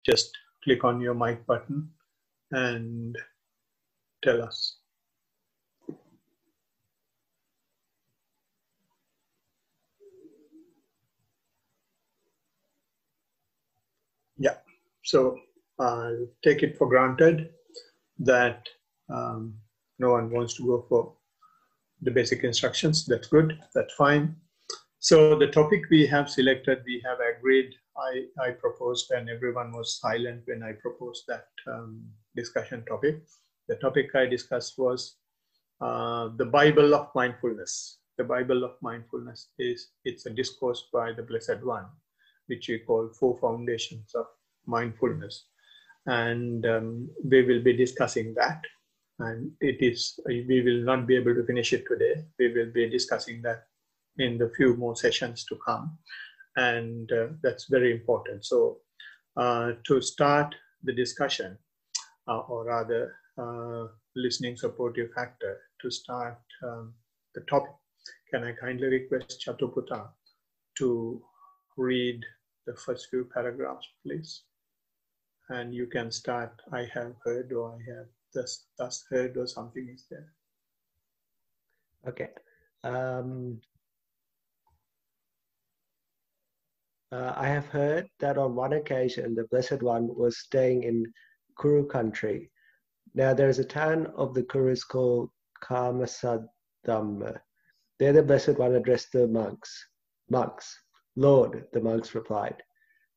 just click on your mic button and tell us. Yeah, so I'll take it for granted that no one wants to go for the basic instructions. That's good, that's fine. So the topic we have selected, we have agreed, I proposed, and everyone was silent when I proposed that discussion topic. The topic I discussed was the Bible of Mindfulness. The Bible of Mindfulness it's a discourse by the Blessed One, which we call Foundations of Mindfulness. And we will be discussing that. And we will not be able to finish it today. We will be discussing that in the few more sessions to come. And that's very important. So to start the discussion, or rather listening supportive factor, to start the topic, can I kindly request Chatuputta to read the first few paragraphs, please? And you can start, I have heard, or I have thus heard, or something is there. Okay. I have heard that on one occasion the Blessed One was staying in Kuru country. Now there is a town of the Kurus called Kamasadhamma. There the Blessed One addressed the monks. Monks, Lord, the monks replied.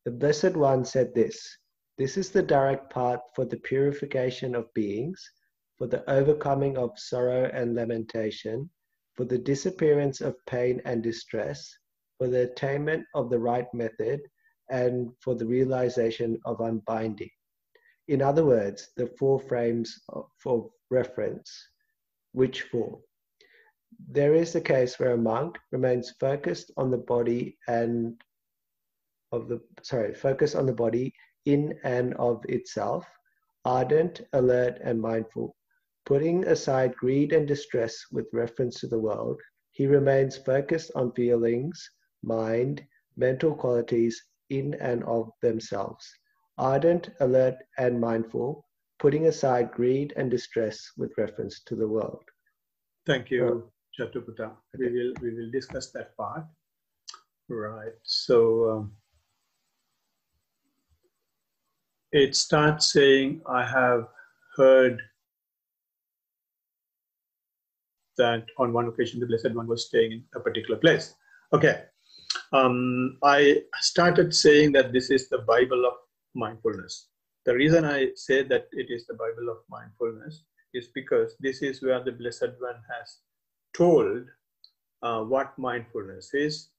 The Blessed One said this: this is the direct path for the purification of beings, for the overcoming of sorrow and lamentation, for the disappearance of pain and distress, for the attainment of the right method, and for the realization of unbinding. In other words, the four frames for reference. Which four? There is a case where a monk remains focused on the body focused on the body in and of itself, ardent, alert, and mindful. Putting aside greed and distress with reference to the world, he remains focused on feelings, mind, mental qualities in and of themselves, ardent, alert, and mindful, putting aside greed and distress with reference to the world. Thank you, Chatuputta. Okay. We will discuss that part. Right. So it starts saying, I have heard that on one occasion the Blessed One was staying in a particular place. Okay. I started saying that this is the Bible of mindfulness. The reason I say that it is the Bible of mindfulness is because this is where the Blessed One has told what mindfulness is,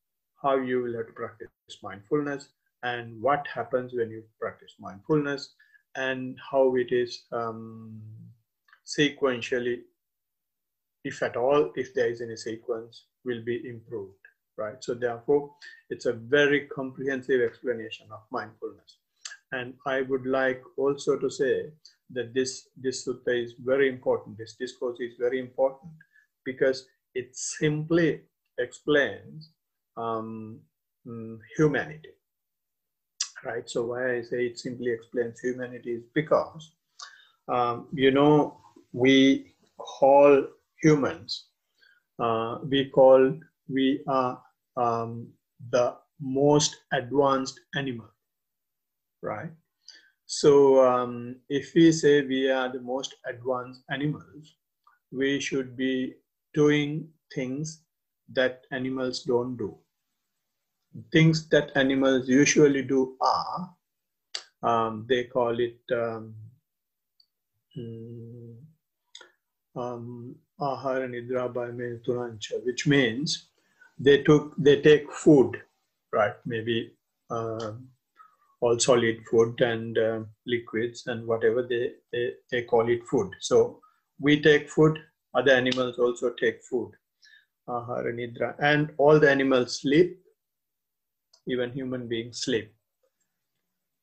how you will have to practice mindfulness, and what happens when you practice mindfulness, and how it is sequentially, if at all, if there is any sequence, will be improved. Right. So therefore, it's a very comprehensive explanation of mindfulness. And I would like also to say that this sutta is very important. This discourse is very important because it simply explains humanity. Right. So why I say it simply explains humanity is because, we call humans, we are the most advanced animal, right? So if we say we are the most advanced animals, we should be doing things that animals don't do. Things that animals usually do are, they call it ahara nidra bhaya tunancha, which means they take food, right? Maybe all solid food and liquids and whatever they call it food. So we take food, other animals also take food. Ahara nidra, and all the animals sleep, even human beings sleep.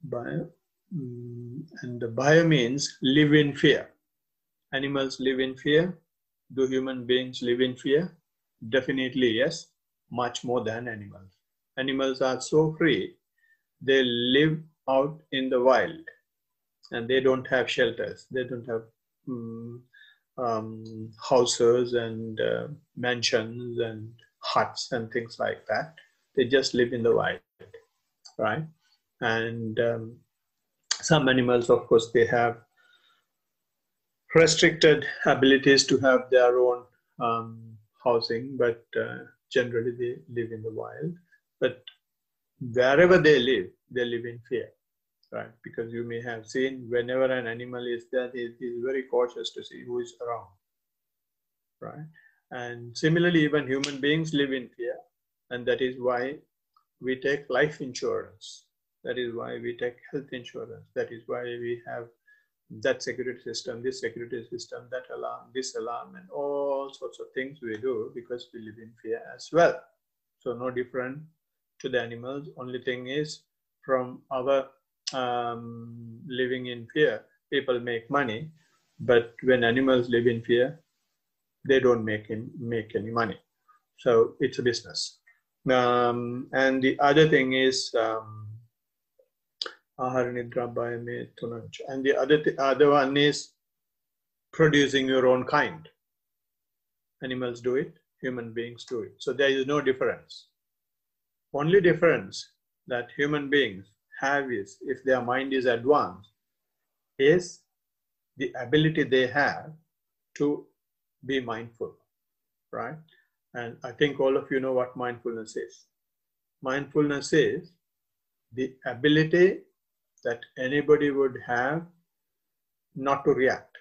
Bhaya, and the bhaya means live in fear. Animals live in fear. Do human beings live in fear? Definitely yes, much more than animals. Animals are so free, they live out in the wild, and they don't have shelters. They don't have houses and mansions and huts and things like that. They just live in the wild, right? And some animals, of course, they have restricted abilities to have their own housing, but generally they live in the wild. But wherever they live in fear, right? Because you may have seen whenever an animal is there, it is very cautious to see who is around, right? And similarly, even human beings live in fear, and that is why we take life insurance. That is why we take health insurance. That is why we have that security system, this security system, that alarm, this alarm, and all sorts of things we do because we live in fear as well. So no different to the animals. Only thing is, from our living in fear, people make money, but when animals live in fear, they don't make any money. So it's a business. And the other thing is and the other one is producing your own kind. Animals do it, human beings do it. So there is no difference. Only difference that human beings have is, if their mind is advanced, is the ability they have to be mindful, right? And I think all of you know what mindfulness is. Mindfulness is the ability that anybody would have not to react,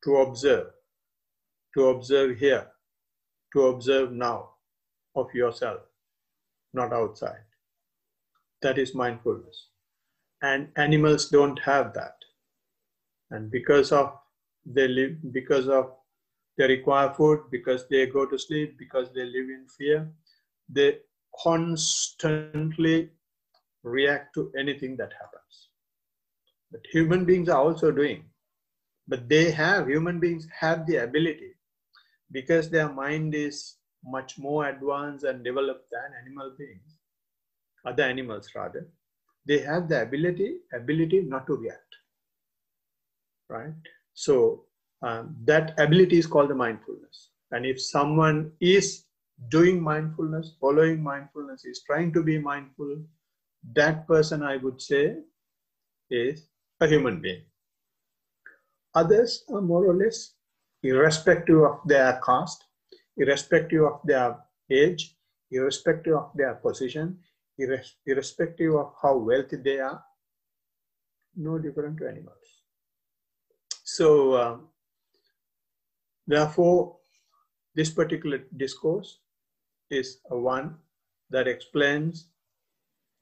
to observe here, to observe now of yourself, not outside. That is mindfulness. And animals don't have that. And because they require food, because they go to sleep, because they live in fear, they constantly react to anything that happens. But human beings are also doing. But human beings have the ability, because their mind is much more advanced and developed than other animals rather. They have the ability not to react, right? So that ability is called the mindfulness. And if someone is doing mindfulness, following mindfulness, is trying to be mindful, that person, I would say, is a human being. Others are more or less, irrespective of their caste, irrespective of their age, irrespective of their position, irrespective of how wealthy they are, no different to animals. So, therefore, this particular discourse is one that explains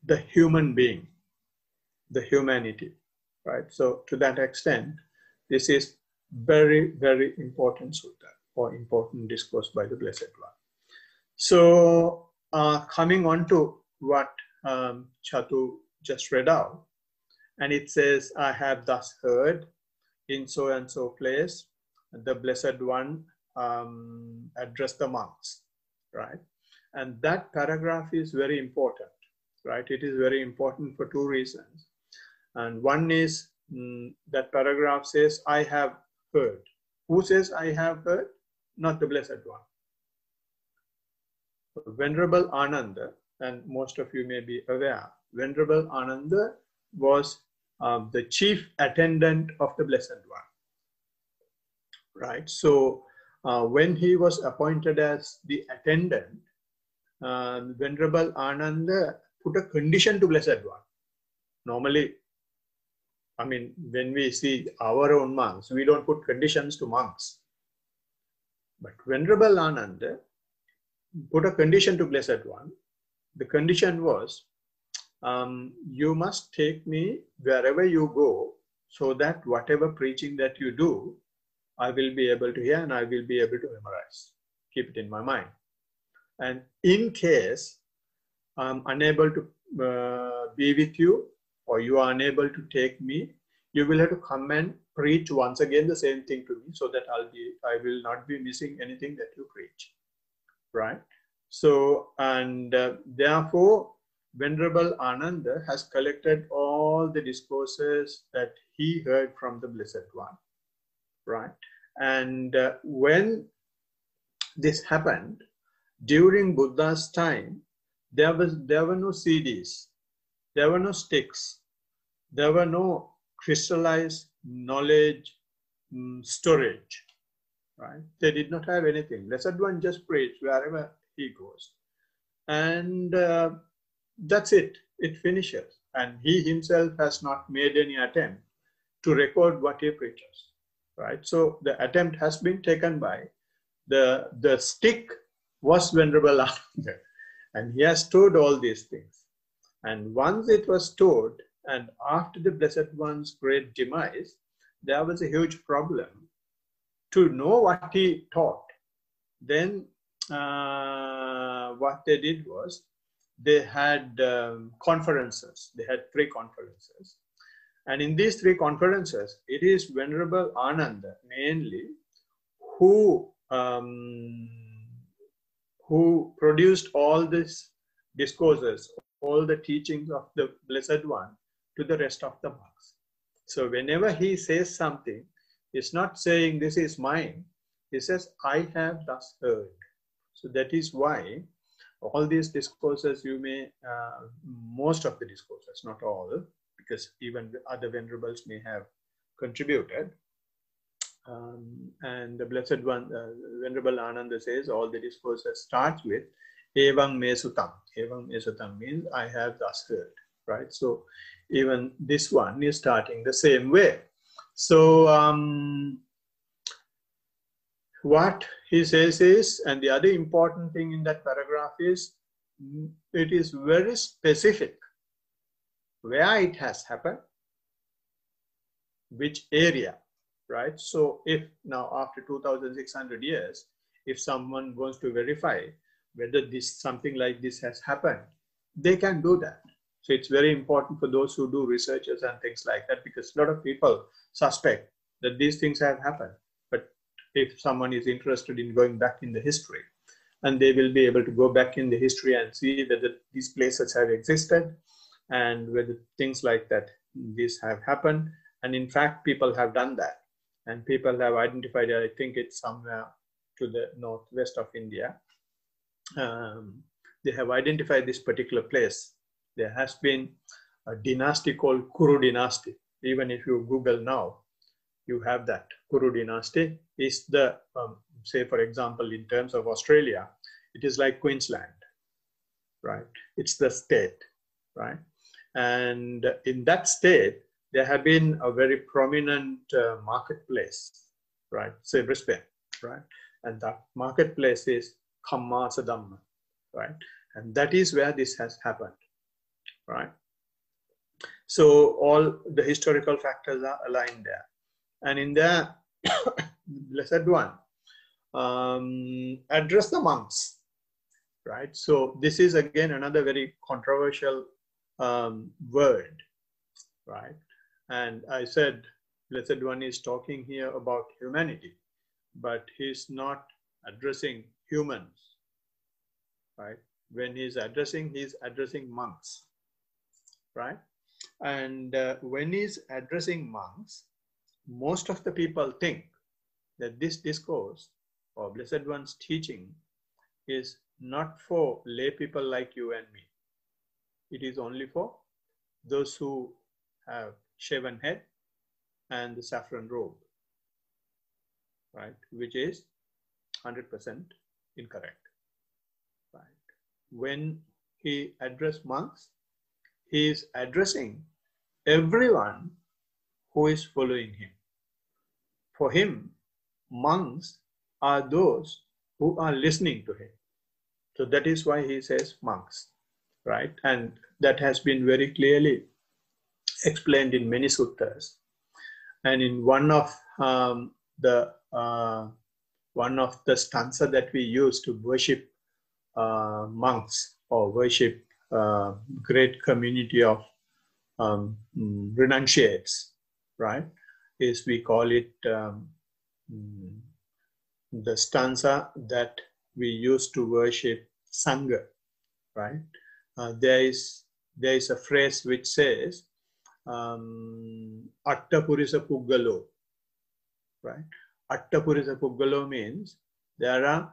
the human being, the humanity, right? So, to that extent, this is very, very important sutta or important discourse by the Blessed One. So, coming on to what Chatu just read out, and it says, I have thus heard in so and so place, the Blessed One address the monks, right? And that paragraph is very important, right? It is very important for two reasons. And one is that paragraph says, I have heard. Who says I have heard? Not the Blessed One. Venerable Ananda, and most of you may be aware, Venerable Ananda was the chief attendant of the Blessed One, right? So when he was appointed as the attendant, Venerable Ananda put a condition to Blessed One. Normally, I mean, when we see our own monks, we don't put conditions to monks. But Venerable Ananda put a condition to Blessed One. The condition was, you must take me wherever you go, so that whatever preaching that you do, I will be able to hear and I will be able to memorize. Keep it in my mind. And in case I'm unable to be with you, or you are unable to take me, you will have to come and preach once again the same thing to me, so that I will not be missing anything that you preach, right? So, and therefore, Venerable Ananda has collected all the discourses that he heard from the Blessed One, right? And when this happened, during Buddha's time, there were no CDs, there were no sticks, there were no crystallized knowledge storage, right? They did not have anything. Blessed One just preached wherever he goes. And that's it. It finishes. And he himself has not made any attempt to record what he preaches, right? So the attempt has been taken by the stick was Venerable Ananda, and he has stored all these things. And once it was stored, and after the Blessed One's great demise, there was a huge problem to know what he taught. Then what they did was they had conferences. They had 3 conferences. And in these 3 conferences, it is Venerable Ananda mainly who produced all these discourses, all the teachings of the Blessed One to the rest of the monks. So whenever he says something, he's not saying this is mine. He says, I have thus heard. So that is why all these discourses, you may, most of the discourses, not all, because even other venerables may have contributed. And the Blessed One, Venerable Ananda says, all the discourses start with Evang me sutam. Evang me sutam means I have thus heard, right? So even this one is starting the same way. So what he says is, and the other important thing in that paragraph is, it is very specific where it has happened, which area, right? So if now after 2,600 years, if someone wants to verify whether something like this has happened, they can do that. So it's very important for those who do researches and things like that, because a lot of people suspect that these things have happened. But if someone is interested in going back in the history, and they will be able to go back in the history and see whether these places have existed and whether things like that, these have happened. And in fact, people have done that. And people have identified, I think it's somewhere to the northwest of India. They have identified this particular place. There has been a dynasty called Kuru dynasty. Even if you Google now, you have that. Kuru dynasty is the, say for example, in terms of Australia, it is like Queensland, right? It's the state, right? And in that state, there have been a very prominent marketplace, right? Say Brisbane, right? And that marketplace is Kammasa Dhamma, right? And that is where this has happened, right? So all the historical factors are aligned there. And in there, Blessed One address the monks, right? So this is again another very controversial word, right? And I said, Blessed One is talking here about humanity, but he's not addressing humans, right? When he's addressing monks, right? And when he's addressing monks, most of the people think that this discourse or Blessed One's teaching is not for lay people like you and me. It is only for those who have shaven head and the saffron robe, right? Which is 100% incorrect, right? When he addressed monks, he is addressing everyone who is following him. For him, monks are those who are listening to him. So that is why he says monks, right? And that has been very clearly explained in many suttas. And in one of the stanza that we use to worship monks or worship great community of renunciates, right? Is we call it the stanza that we use to worship Sangha, right? There is there is a phrase which says, Atta Purisa Puggalo, right? Atta Purisa Puggalo means there are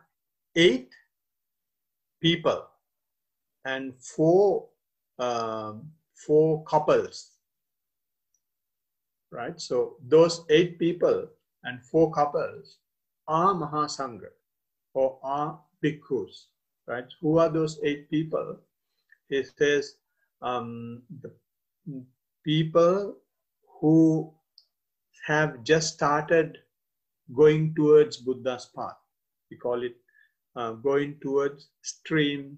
8 people and 4 couples, right? So those 8 people and 4 couples are Mahasangha or are bhikkhus, right? Who are those 8 people? He says the people who have just started going towards Buddha's path. We call it going towards stream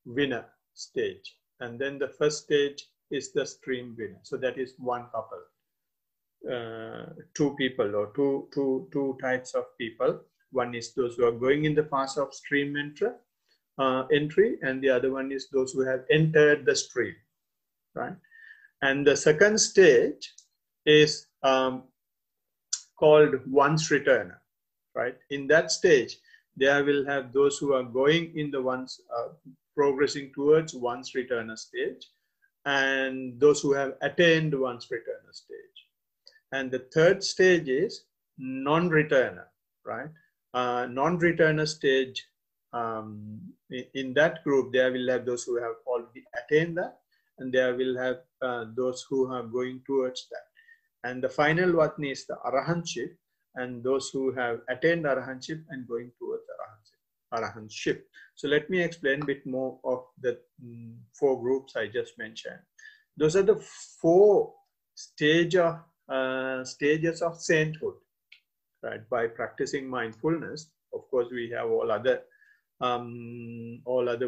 winner stage. And then the first stage is the stream winner. So that is one couple. 2 people or two types of people. One is those who are going in the path of stream entry, and the other one is those who have entered the stream, right? And the second stage is called once returner, right? In that stage, there will have those who are going in the once progressing towards once returner stage, and those who have attained once returner stage. And the third stage is non-returner, right? Non-returner stage, in that group, there will have those who have already attained that, and there will have those who are going towards that. And the final one is the arahantship, and those who have attained arahantship and going towards arahantship. So let me explain a bit more of the 4 groups I just mentioned. Those are the 4 stages of sainthood, right? By practicing mindfulness, of course, we have all other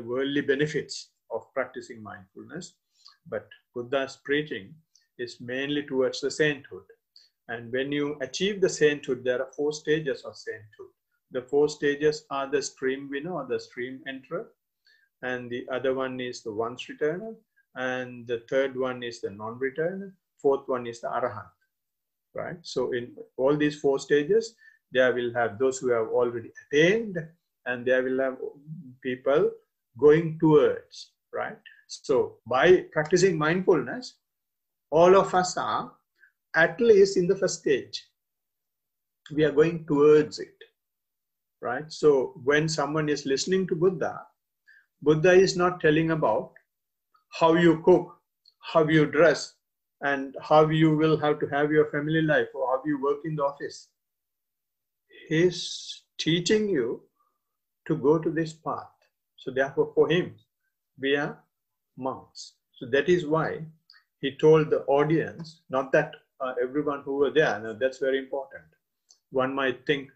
worldly benefits of practicing mindfulness, but Buddha's preaching is mainly towards the sainthood. And when you achieve the sainthood, there are 4 stages of sainthood. The 4 stages are the stream winner or the stream enterer, and the other one is the once returner, and the third one is the non-returner, 4th one is the arahant, right? So in all these 4 stages, there will have those who have already attained, and there will have people going towards, right? So by practicing mindfulness, all of us are at least in the first stage. We are going towards it, right? So when someone is listening to Buddha, Buddha is not telling about how you cook, how you dress, and how you will have to have your family life or how you work in the office. He's teaching you to go to this path. So therefore, for him, we are monks. So that is why he told the audience, not that everyone who were there, now that's very important. One might think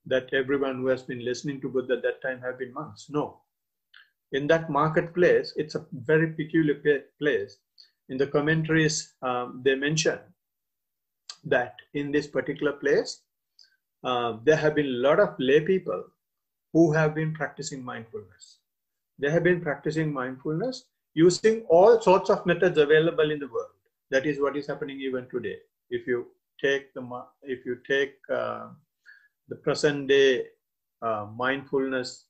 that everyone who has been listening to Buddha at that time have been monks. No. In that marketplace, it's a very peculiar place. In the commentaries, they mention that in this particular place, there have been a lot of lay people who have been practicing mindfulness. They have been practicing mindfulness using all sorts of methods available in the world. That is what is happening even today. If you take the present day mindfulness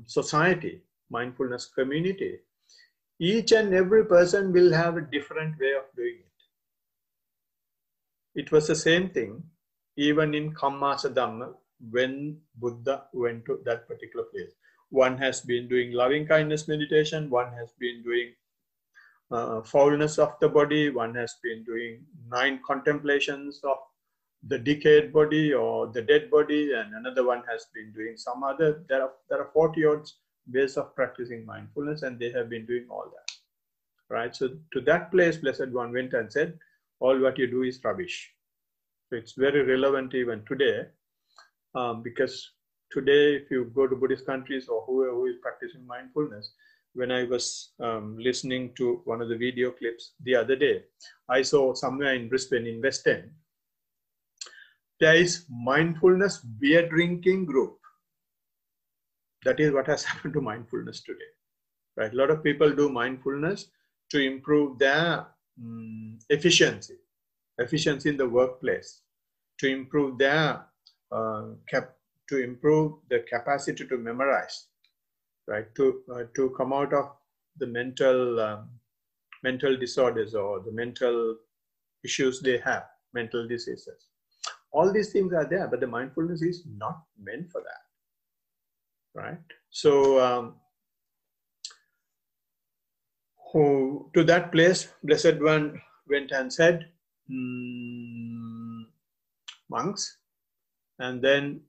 society, mindfulness community, each and every person will have a different way of doing it. It was the same thing even in Kammasa Dhamma when Buddha went to that particular place. One has been doing loving kindness meditation, one has been doing foulness of the body, one has been doing 9 contemplations of the decayed body or the dead body, and another one has been doing some other. There are 40 odd ways of practicing mindfulness, and they have been doing all that, right? So to that place, Blessed One went and said, all what you do is rubbish. So it's very relevant even today, because today, if you go to Buddhist countries or who is practicing mindfulness, when I was listening to one of the video clips the other day, I saw somewhere in Brisbane, in West End, there is mindfulness beer drinking group. That is what has happened to mindfulness today, right? A lot of people do mindfulness to improve their efficiency in the workplace, to improve their the capacity to memorize, right? To come out of the mental mental disorders or the mental issues they have, mental diseases. All these things are there, but the mindfulness is not meant for that, right? So to that place, Blessed One went and said, monks, and then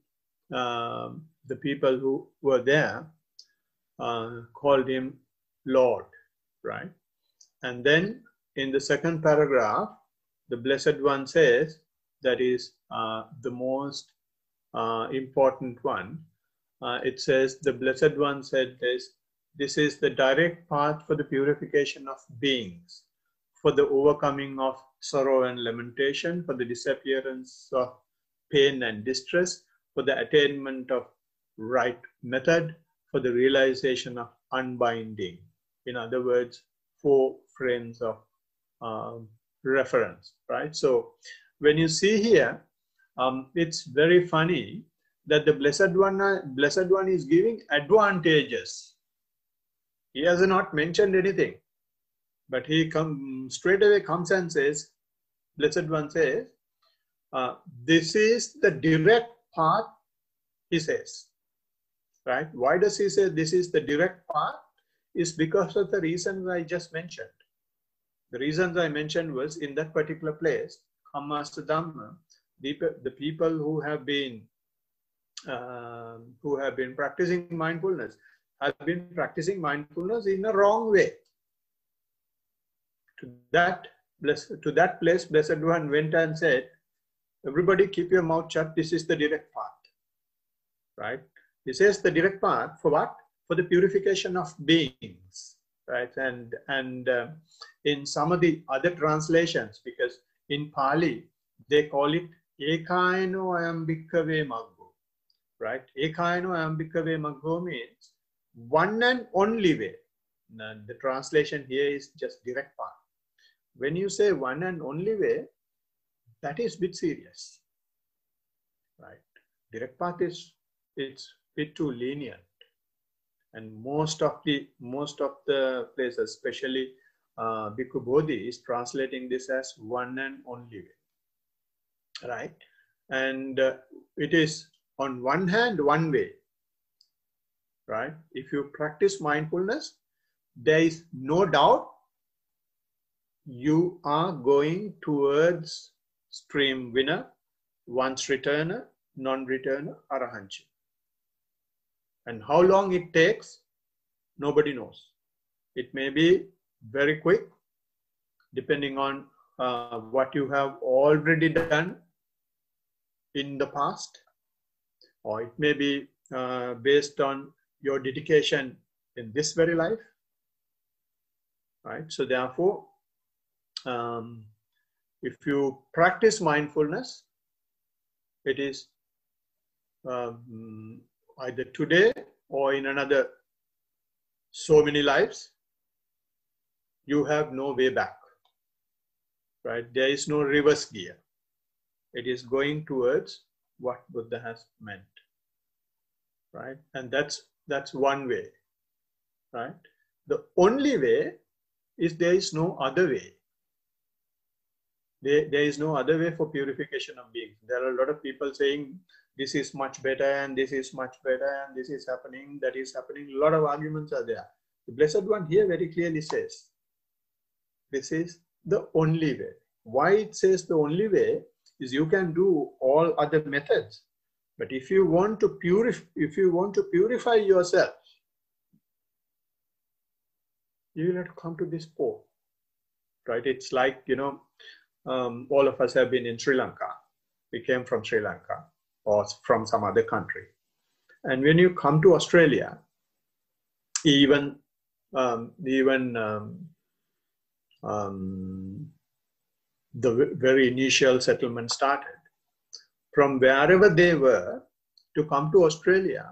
the people who were there called him Lord, right? And then in the second paragraph, the Blessed One says, that is the most important one. It says, the Blessed One said this is the direct path for the purification of beings, for the overcoming of sorrow and lamentation, for the disappearance of pain and distress, for the attainment of right method, for the realization of unbinding. In other words, 4 frames of reference, right? So when you see here, it's very funny that the Blessed One is giving advantages. He has not mentioned anything, but he straight away comes and says, Blessed One says, this is the direct path, he says, right? Why does he say this is the direct path? Is because of the reasons I just mentioned. The reasons I mentioned was in that particular place, Kamasa Dhamma, the people who have been practicing mindfulness have been practicing mindfulness in a wrong way. To that place, Blessed One went and said, everybody keep your mouth shut, this is the direct path, right? He says the direct path for what? For the purification of beings, right? And in some of the other translations, because in Pali, they call it Ekaino Ayambhikkhave Maggo, right? Ekaino Ayambhikkhave Maggo means one and only way. Now, the translation here is just direct path. When you say one and only way, that is a bit serious, right? Direct path it's a bit too lenient, and most of the places, especially Bhikkhu Bodhi, is translating this as one and only way, right? And it is on one hand one way, right? If you practice mindfulness, there is no doubt you are going towards stream winner, once returner, non-returner, arahanchi. And how long it takes, nobody knows. It may be very quick, depending on what you have already done in the past, or it may be based on your dedication in this very life, right? So therefore, if you practice mindfulness, it is either today or in another so many lives, you have no way back, right? There is no reverse gear. It is going towards what Buddha has meant, right? And that's one way, right? The only way is there is no other way. There is no other way for purification of beings. There are a lot of people saying this is much better and this is much better and this is happening, that is happening. A lot of arguments are there. The Blessed One here very clearly says, this is the only way. Why it says the only way is you can do all other methods. But if you want to purify yourself, you will have to come to this pole, right? It's like, you know, all of us have been in Sri Lanka. We came from Sri Lanka or from some other country. And when you come to Australia, even the very initial settlement started, from wherever they were to come to Australia,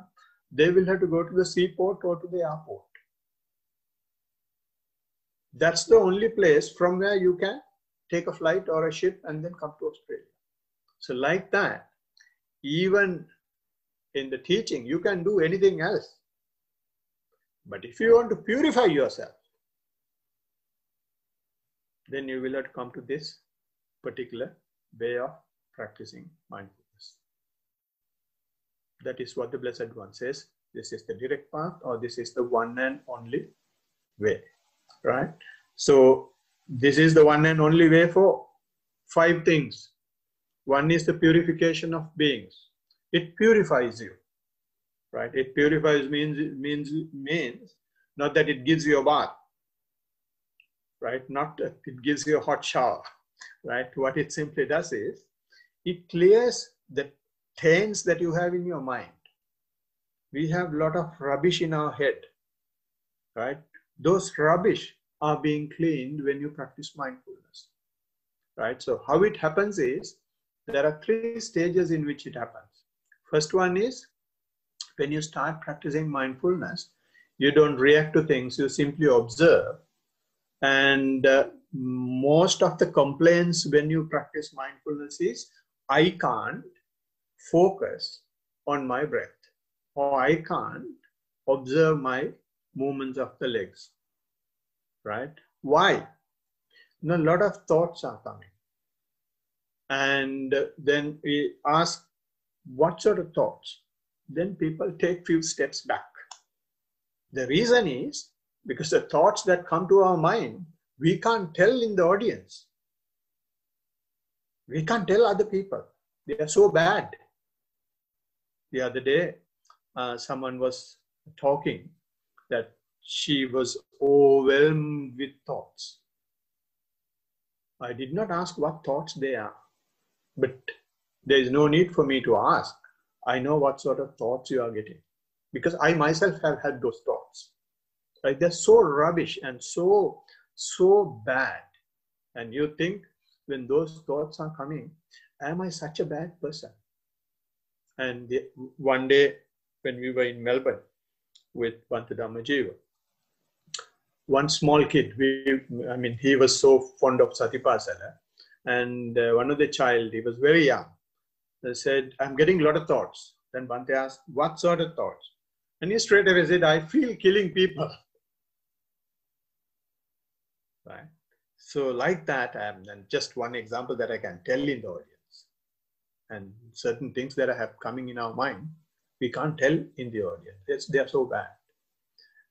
they will have to go to the seaport or to the airport. That's the only place from where you can take a flight or a ship and then come to Australia. So like that, even in the teaching, you can do anything else. But if you want to purify yourself, then you will have to come to this particular way of practicing mindfulness. That is what the Blessed One says. This is the direct path, or this is the one and only way, right? So this is the one and only way for 5 things. One is the purification of beings. It purifies you, right? It purifies means not that it gives you a bath, right? Not that it gives you a hot shower, right? What it simply does is it clears the taints that you have in your mind. We have a lot of rubbish in our head, right? Those rubbish are being cleaned when you practice mindfulness, right? So how it happens is, there are 3 stages in which it happens. First one is, when you start practicing mindfulness, you don't react to things, you simply observe. And most of the complaints when you practice mindfulness is, I can't focus on my breath, or I can't observe my movements of the legs, right? Why? A lot of thoughts are coming. And then we ask, what sort of thoughts? Then people take few steps back. The reason is, because the thoughts that come to our mind, we can't tell in the audience. We can't tell other people. They are so bad. The other day, someone was talking that she was overwhelmed with thoughts. I did not ask what thoughts they are, but there is no need for me to ask. I know what sort of thoughts you are getting, because I myself have had those thoughts. Right? They're so rubbish and so bad. And you think, when those thoughts are coming, am I such a bad person? And one day when we were in Melbourne with Bhante Dhammajiva, one small kid, he was so fond of Satipasana, and one of the child, he was very young, they said, I'm getting a lot of thoughts. Then Bhante asked, what sort of thoughts? And he straight away said, I feel killing people. Right? So like that, and just one example that I can tell in the audience. And certain things that are coming in our mind, we can't tell in the audience. They are so bad.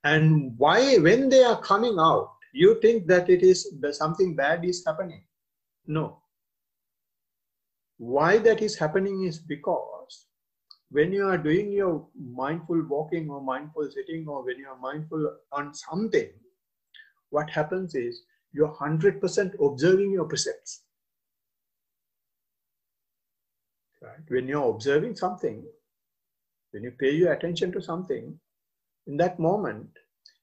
And why, when they are coming out, you think that something bad is happening? No. Why that is happening is because when you are doing your mindful walking or mindful sitting, or when you are mindful on something, what happens is you're 100% observing your precepts. Right? When you're observing something, when you pay your attention to something, in that moment,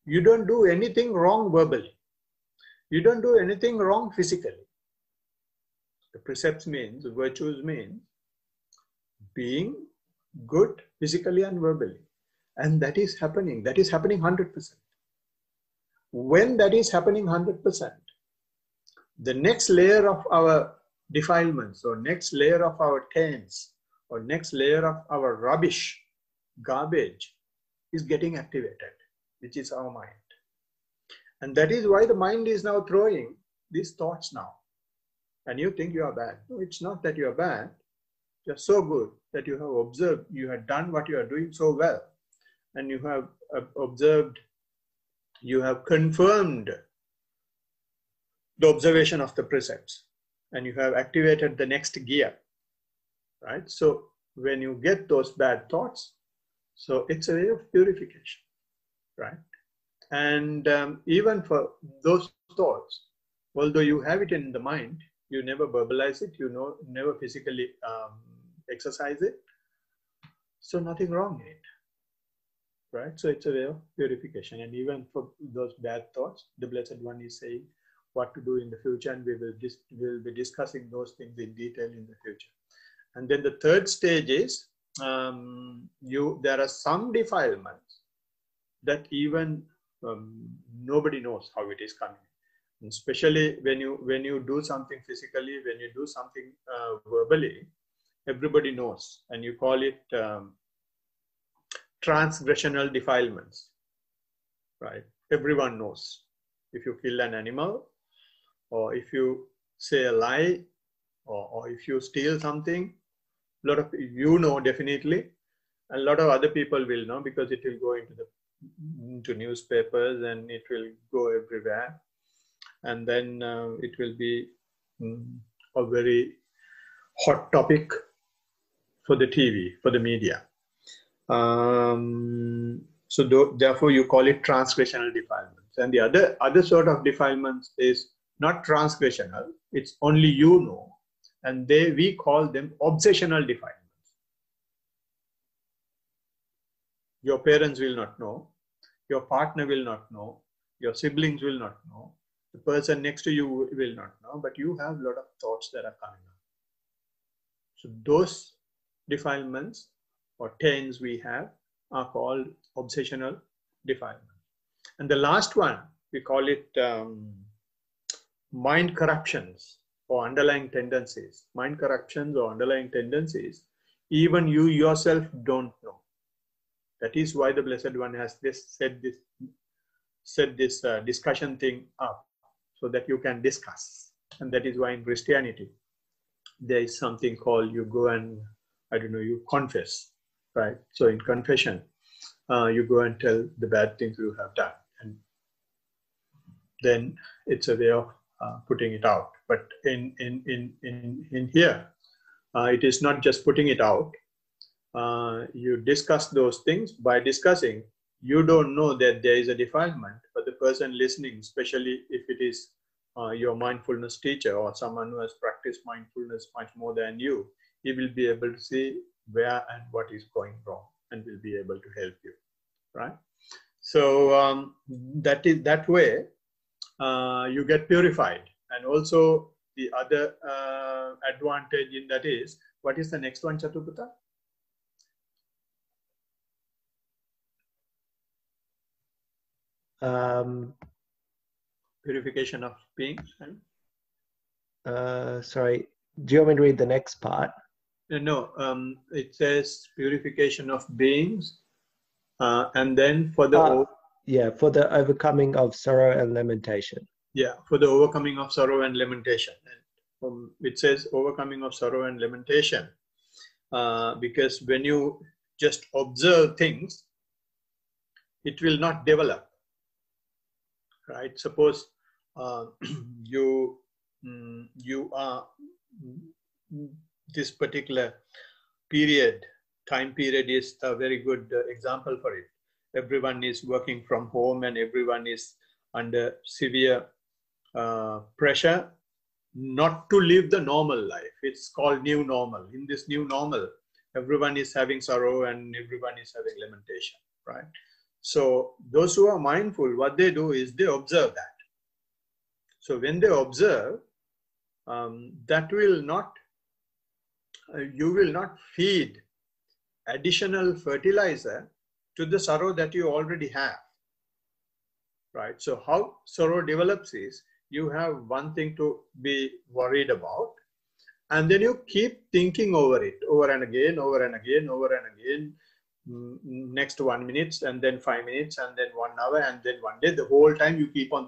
you don't do anything wrong verbally. You don't do anything wrong physically. The precepts means, the virtues mean being good physically and verbally. And that is happening 100%. When that is happening 100%, the next layer of our defilements, or next layer of our taints, or next layer of our rubbish, garbage, is getting activated, which is our mind. And that is why the mind is now throwing these thoughts now. And you think you are bad. No, it's not that you are bad. You're so good that you have observed, you have done what you are doing so well. And you have observed, you have confirmed the observation of the precepts. And you have activated the next gear. Right? So when you get those bad thoughts, so it's a way of purification. Right? And even for those thoughts, although you have it in the mind, you never verbalize it, you never physically exercise it. So nothing wrong in it, right? So it's a way of purification. And even for those bad thoughts, the Blessed One is saying what to do in the future, and we'll be discussing those things in detail in the future. And then the third stage is, there are some defilements that even nobody knows how it is coming. And especially when you do something physically, when you do something verbally, everybody knows, and you call it transgressional defilements, right? Everyone knows. If you kill an animal, or if you say a lie, or if you steal something, a lot of definitely, a lot of other people will know, because it will go into newspapers and it will go everywhere, and then it will be a very hot topic for the TV, for the media. So therefore you call it transgressional defilements. And the other sort of defilements is not transgressional, it's only and we call them obsessional defilements. Your parents will not know, your partner will not know, your siblings will not know, the person next to you will not know, but you have a lot of thoughts that are coming up. So those defilements or taints we have are called obsessional defilements. And the last one, we call it mind corruptions or underlying tendencies. Mind corruptions or underlying tendencies, even you yourself don't know. That is why the Blessed One has set this discussion thing up, so that you can discuss. And that is why in Christianity, there is something called, you go and, you confess, right? So in confession, you go and tell the bad things you have done. And then it's a way of putting it out. But in here, it is not just putting it out. You discuss those things. By discussing, you don't know that there is a defilement, but the person listening, especially if it is your mindfulness teacher or someone who has practiced mindfulness much more than you, he will be able to see where and what is going wrong and will be able to help you, right? So that way you get purified. And also the other advantage in that is, what is the next one, Chatupata? Purification of beings. Sorry, do you want me to read the next part? No, it says purification of beings, and then for the for the overcoming of sorrow and lamentation. Yeah, for the overcoming of sorrow and lamentation. And it says overcoming of sorrow and lamentation, because when you just observe things, it will not develop, right? Suppose you are this particular time period is a very good example for it. Everyone is working from home and everyone is under severe pressure not to live the normal life. It's called new normal. In this new normal, everyone is having sorrow and everyone is having lamentation, right? So those who are mindful, what they do is they observe that. So when they observe, that will not, you will not feed additional fertilizer to the sorrow that you already have, right? So how sorrow develops is, you have one thing to be worried about, and then you keep thinking over it over and again, over and again, over and again, next 1 minute, and then 5 minutes, and then 1 hour, and then 1 day. The whole time you keep on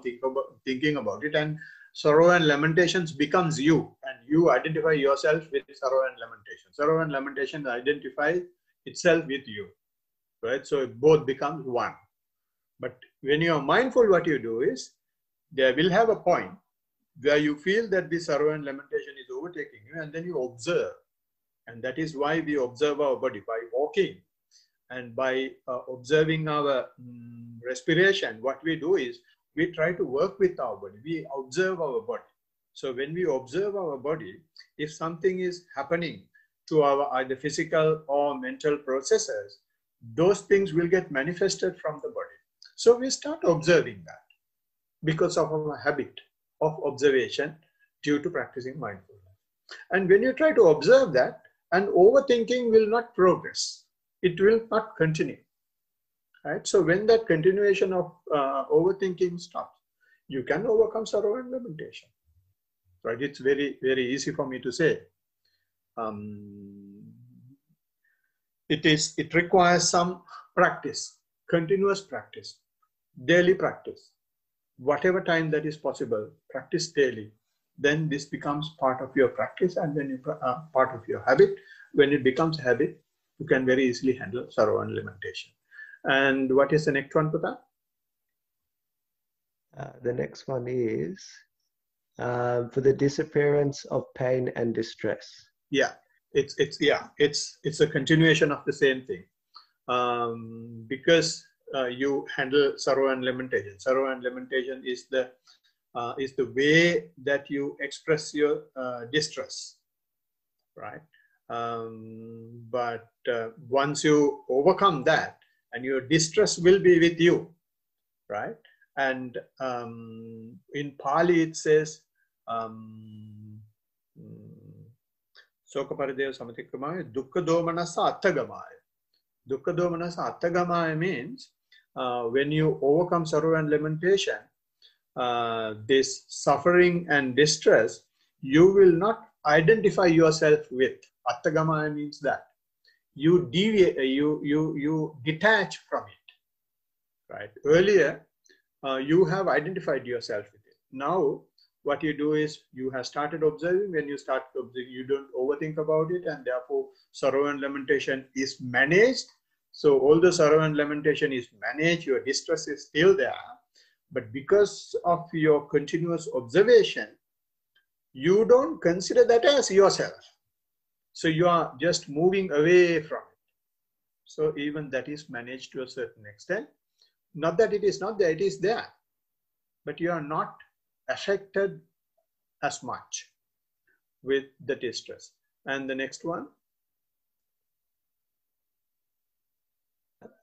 thinking about it, and sorrow and lamentations becomes you, and you identify yourself with sorrow and lamentation. Sorrow and lamentation identify itself with you, right? So both becomes one. But when you are mindful, what you do is, there will have a point where you feel that the sorrow and lamentation is overtaking you, and then you observe. And that is why we observe our body by walking and by observing our respiration. What we do is, we try to work with our body. We observe our body. So when we observe our body, if something is happening to our either physical or mental processes, those things will get manifested from the body. So we start observing that because of our habit of observation due to practicing mindfulness. And when you try to observe that, and overthinking will not progress. It will not continue. Right? So when that continuation of overthinking stops, you can overcome sorrow and lamentation. Right? It's very, very easy for me to say. It requires some practice, continuous practice, daily practice. Whatever time that is possible, practice daily. then this becomes part of your practice, and then part of your habit. When it becomes a habit, you can very easily handle sorrow and lamentation. And what is the next one, Pata? The next one is for the disappearance of pain and distress. Yeah, it's a continuation of the same thing. Because you handle sorrow and lamentation. Sorrow and lamentation is the way that you express your distress, right? But once you overcome that, and your distress will be with you, right? And in Pali it says, Soka parideva samatikramaya, dukkha domanasa attagamaya. Dukkha domanasa attagamaya means when you overcome sorrow and lamentation, this suffering and distress, you will not identify yourself with. Attagamaya means that you deviate, you detach from it, right? Earlier, you have identified yourself with it. Now, what you do is you have started observing. When you start observing, you don't overthink about it, and therefore sorrow and lamentation is managed. So although sorrow and lamentation is managed, your distress is still there. But because of your continuous observation, you don't consider that as yourself. So you are just moving away from it. So even that is managed to a certain extent. Not that it is not there, it is there. But you are not affected as much with the distress. And the next one?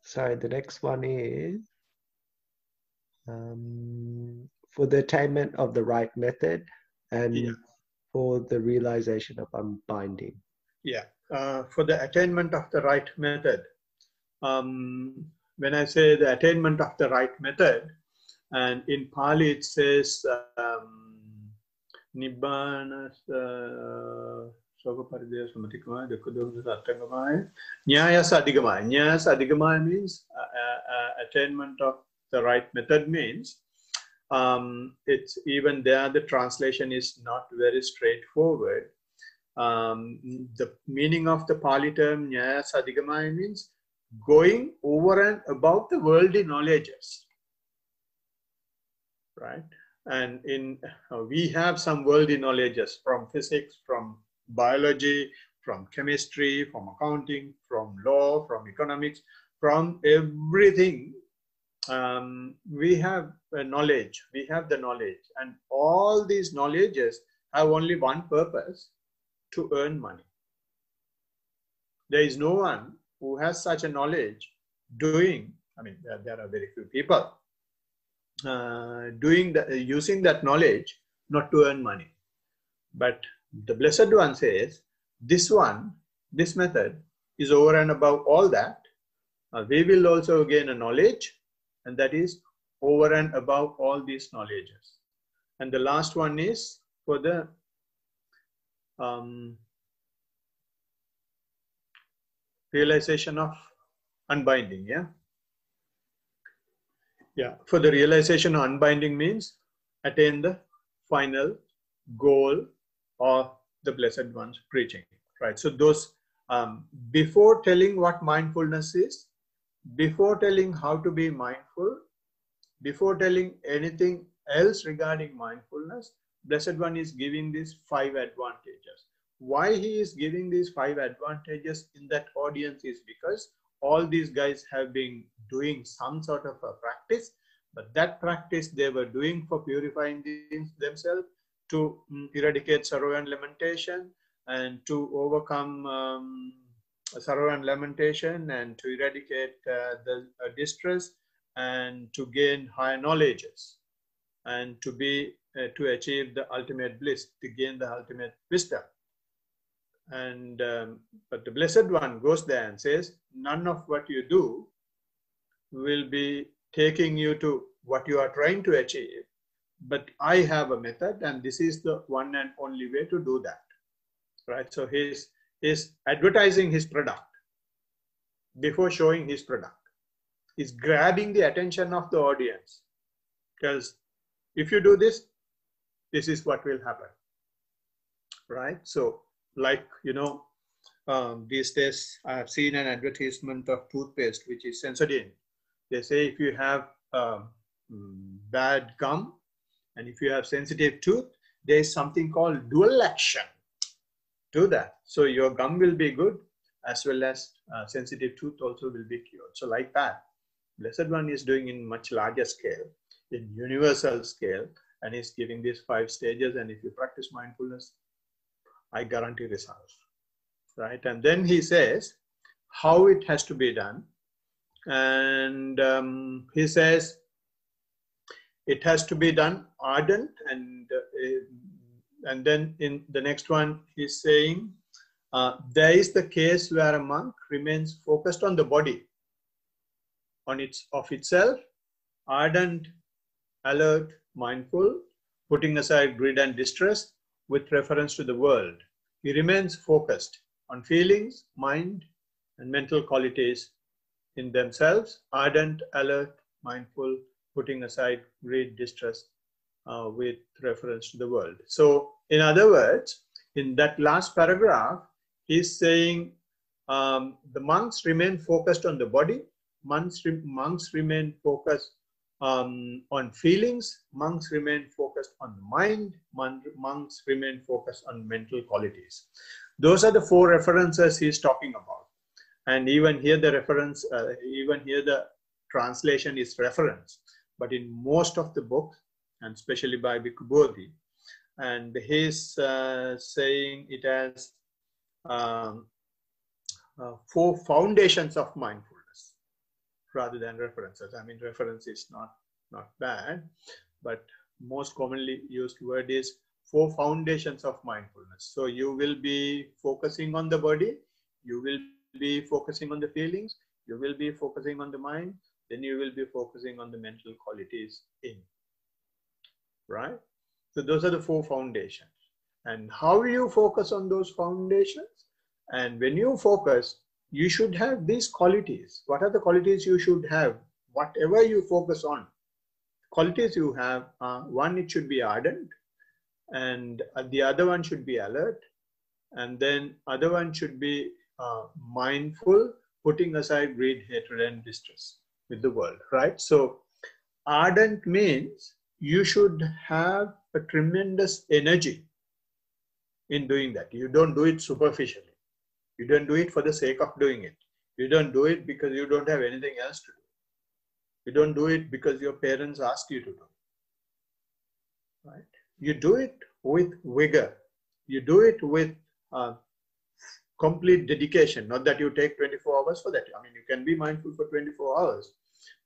Sorry, the next one is for the attainment of the right method and for the realization of unbinding. Yeah, for the attainment of the right method. When I say the attainment of the right method, and in Pali it says Nibbana Soka Parideva Samatikramaya Dukkha Domanasa Attagamaya Nyayasa Adhigamaya. Nyayasa Adhigamaya means attainment of the right method means it's even there the translation is not very straightforward. The meaning of the Pali term Nyayasa Adhigamaya means going over and above the worldly knowledges, right? And in we have some worldly knowledges from physics, from biology, from chemistry, from accounting, from law, from economics, from everything. We have knowledge, we have the knowledge, and all these knowledges have only one purpose: to earn money. There is no one who has such a knowledge doing, I mean, there are very few people using that knowledge not to earn money. But the Blessed One says, this method is over and above all that. We will also gain a knowledge, and that is over and above all these knowledges. And the last one is for the realization of unbinding, for the realization of unbinding means attain the final goal of the Blessed One's preaching, right? So those, before telling what mindfulness is, before telling how to be mindful, before telling anything else regarding mindfulness, Blessed One is giving these 5 advantages. Why he is giving these 5 advantages in that audience is because all these guys have been doing some sort of a practice, but that practice they were doing for purifying themselves, to eradicate sorrow and lamentation, and to overcome sorrow and lamentation, and to eradicate the distress, and to gain higher knowledges, and to achieve the ultimate bliss, to gain the ultimate wisdom. And but the Blessed One goes there and says, none of what you do will be taking you to what you are trying to achieve, but I have a method, and this is the one and only way to do that, right? So he's advertising his product before showing his product. He's grabbing the attention of the audience, because if you do this, this is what will happen. right? So like, these days I have seen an advertisement of toothpaste, which is Sensodyne. They say if you have bad gum and if you have sensitive tooth, there is something called dual action to that. So your gum will be good as well as sensitive tooth also will be cured. So like that, Blessed One is doing in much larger scale, in universal scale, and is giving these 5 stages. And if you practice mindfulness, I guarantee results, right? And then he says how it has to be done. And he says it has to be done ardent, and then in the next one he's saying there is the case where a monk remains focused on the body, on itself, ardent, alert, mindful, putting aside greed and distress with reference to the world. He remains focused on feelings, mind, and mental qualities in themselves, ardent, alert, mindful, putting aside greed, distress with reference to the world. So, in other words, in that last paragraph, he's saying the monks remain focused on the body, monks remain focused on feelings, monks remain focused on the mind, monks remain focused on mental qualities. Those are the 4 references he's talking about. And even here the reference, even here the translation is reference. But in most of the books, and especially by Bhikkhu Bodhi, and he's saying it as 4 foundations of mindfulness rather than references. I mean, reference is not bad, but most commonly used word is 4 foundations of mindfulness. So you will be focusing on the body, you will be focusing on the feelings, you will be focusing on the mind, then you will be focusing on the mental qualities in, right? So those are the 4 foundations. And how do you focus on those foundations? And when you focus, you should have these qualities. What are the qualities you should have? Whatever you focus on, qualities you have, one, it should be ardent, and the other one should be alert, and then other one should be mindful, putting aside greed, hatred, and distress with the world, right? So ardent means you should have a tremendous energy in doing that. You don't do it superficially. You don't do it for the sake of doing it. You don't do it because you don't have anything else to do. You don't do it because your parents ask you to do. Right? You do it with vigor. You do it with complete dedication. Not that you take 24 hours for that. I mean, you can be mindful for 24 hours.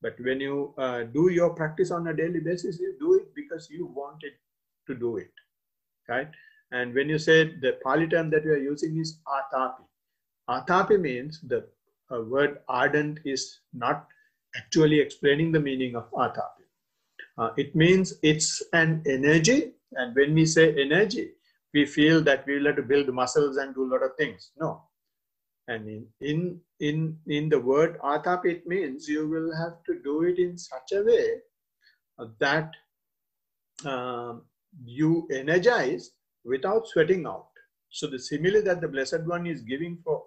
But when you do your practice on a daily basis, you do it because you wanted to do it. Right? And when you say the Pali term that we are using is atapi. Atapi means the word ardent is not actually explaining the meaning of atapi. It means it's an energy, and when we say energy, we feel that we will have to build muscles and do a lot of things. No. And in the word atapi, it means you will have to do it in such a way that you energize without sweating out. So the simile that the Blessed One is giving for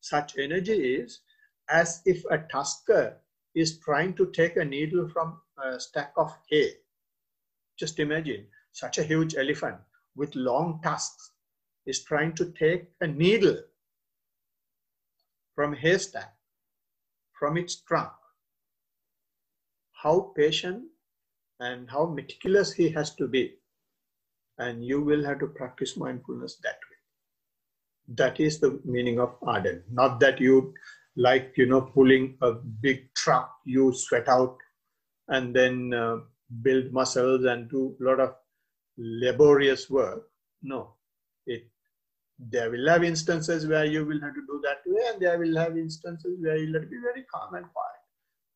such energy is as if a tusker is trying to take a needle from a stack of hay. Just imagine such a huge elephant with long tusks is trying to take a needle from a haystack, from its trunk. How patient and how meticulous he has to be. And you will have to practice mindfulness that way. That is the meaning of ardent. Not that you like, pulling a big truck, you sweat out and then build muscles and do a lot of laborious work. No. There will have instances where you will have to do that way, and there will have instances where you'll have to be very calm and quiet,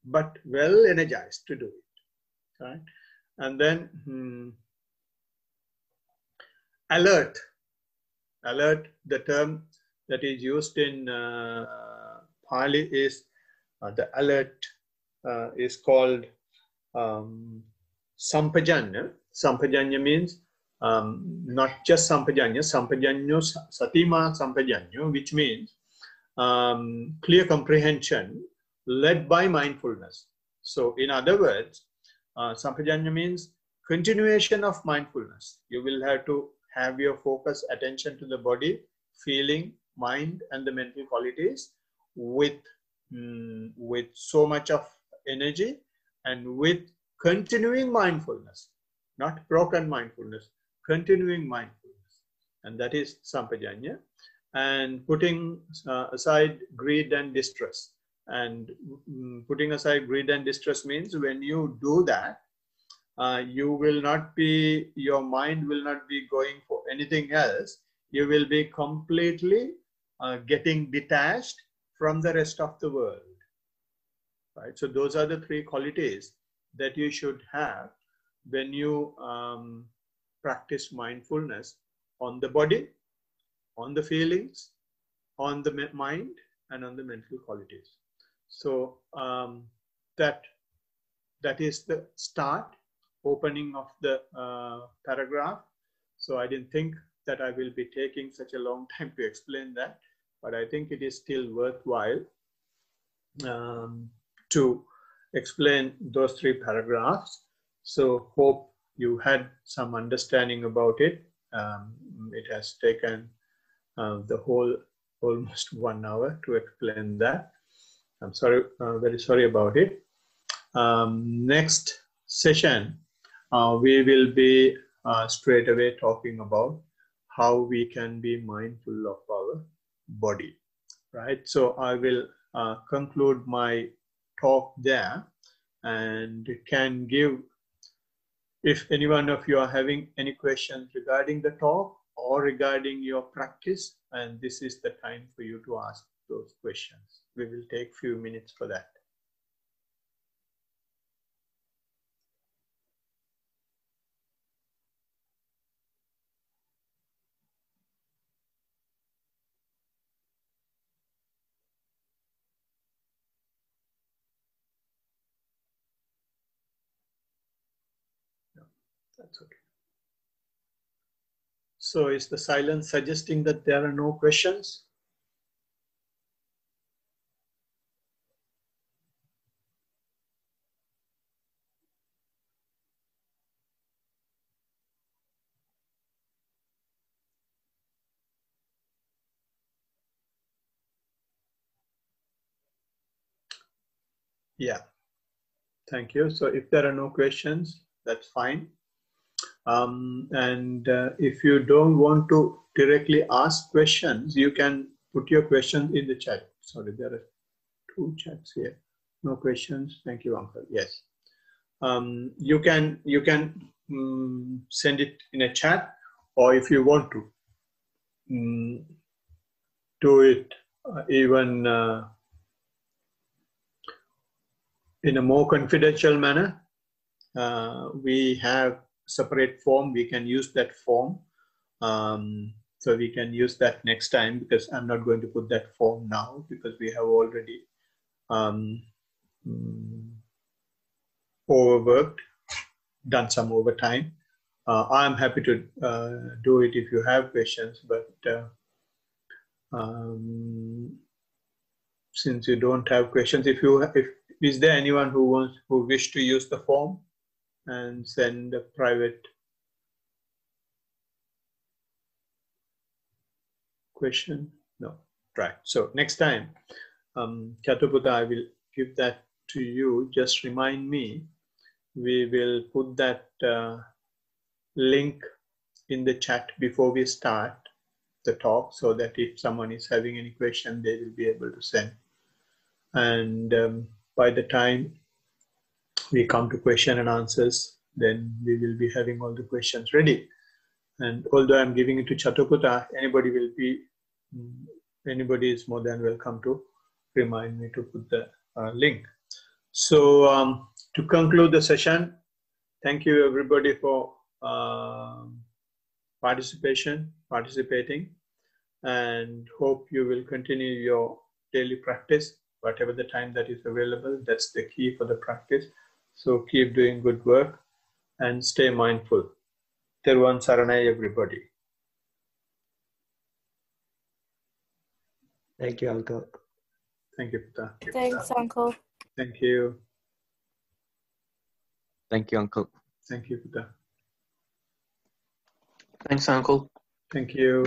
but well energized to do it. Right? And then alert. Alert, the term that is used in Pali is the alert is called sampajanya. Sampajanya means not just sampajanyo, satima sampajanyo, which means clear comprehension led by mindfulness. So in other words, sampajanyo means continuation of mindfulness. You will have to have your focus, attention to the body, feeling, mind, and the mental qualities with so much of energy and with continuing mindfulness, not broken mindfulness, continuing mindfulness. And that is sampajanya. And putting aside greed and distress. And putting aside greed and distress means when you do that, you will not be, your mind will not be going for anything else. You will be completely getting detached from the rest of the world. Right? So those are the three qualities that you should have when you practice mindfulness on the body, on the feelings, on the mind, and on the mental qualities. So that is the start, opening of the paragraph. So I didn't think that I will be taking such a long time to explain that, but I think it is still worthwhile to explain those three paragraphs. So hope you had some understanding about it. It has taken the whole almost 1 hour to explain that. I'm sorry, very sorry about it. Next session, we will be straight away talking about how we can be mindful of our body, right? So I will conclude my talk there and can give, if any one of you are having any questions regarding the talk or regarding your practice, and this is the time for you to ask those questions. We will take few minutes for that. No, that's okay. So is the silence suggesting that there are no questions? Yeah, thank you. So if there are no questions, that's fine. And if you don't want to directly ask questions, you can put your questions in the chat. Sorry, there are 2 chats here. No questions. Thank you, Uncle. Yes. You can send it in a chat, or if you want to do it even in a more confidential manner. We have separate form. We can use that form. So we can use that next time, because I'm not going to put that form now because we have already overworked, done some overtime. I'm happy to do it if you have questions, but since you don't have questions, if is there anyone who wish to use the form and send a private question? No, right. So next time, Chatuputa, I will give that to you. Just remind me. We will put that link in the chat before we start the talk, so that if someone is having any question, they will be able to send. And by the time we come to question and answers, then we will be having all the questions ready. And although I'm giving it to Chatuputa, anybody is more than welcome to remind me to put the link. So to conclude the session, thank you everybody for participating, and hope you will continue your daily practice, whatever the time that is available. That's the key for the practice. So keep doing good work and stay mindful. Thiruvan Saranai, everybody. Thank you, Uncle. Thank you, Pita. Thanks, Uncle. Thank you. Thank you, Uncle. Thank you, Pita. Thanks, Uncle. Thank you.